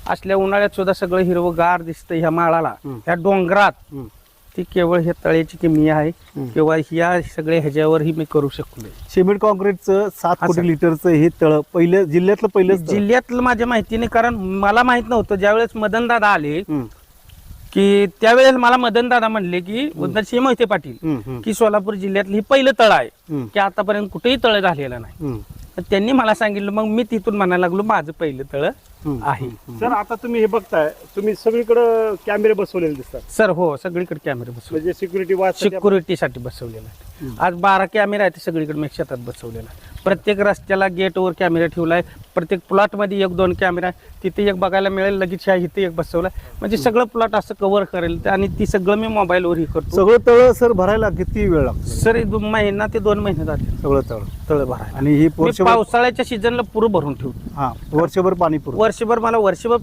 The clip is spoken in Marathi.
असल्या उन्हाळ्यात सुद्धा सगळं हिरवगार दिसतं ह्या माळाला, ह्या डोंगरात. ती केवळ हे तळ्याची किमी आहे किंवा ह्या सगळ्या ह्याच्यावरही मी करू शकलो. सिमेंट कॉन्क्रीटचं 7 कोटी लिटरचं हे तळ पहिलं जिल्ह्यातलं पहिलं जिल्ह्यातलं माझ्या माहितीने, कारण मला माहित नव्हतं. ज्यावेळेस मदनदादा आले की त्यावेळेस मला मदनदादा म्हणले की उदयसिंह मोहिते पाटील की सोलापूर जिल्ह्यातलं हे पहिलं तळ आहे की आतापर्यंत कुठेही तळ झालेलं नाही. त्यांनी मला सांगितलं, मग मी तिथून म्हणायला लागलो माझं पहिलं तळ आहे. सर आता तुम्ही हे बघताय, तुम्ही सगळीकडे कॅमेरे बसवलेले दिसतात. सर हो, सगळीकडे कॅमेरे बसवले, म्हणजे सिक्युरिटी सिक्युरिटीसाठी बसवलेला आहे. आज 12 कॅमेरे आहेत सगळीकडे मी शेतात बसवलेला आहे. प्रत्येक रस्त्याला गेटवर कॅमेरा ठेवलाय. प्रत्येक प्लॉटमध्ये 1-2 कॅमेरा, तिथे एक बघायला मिळेल, लगेच इथे एक बसवलाय. म्हणजे सगळं प्लॉट असं कव्हर करेल आणि ती सगळं मी मोबाईलवर करतो. सगळं तळ सर भरायला किती वेळ लागतो? सर 1 महिना ते 2 महिने जाते सगळं तळ भरायला. आणि ही पावसाळ्याच्या सीझनला पुरं भरून ठेवतो. वर्षभर पाणी पुरवठा. वर्षभर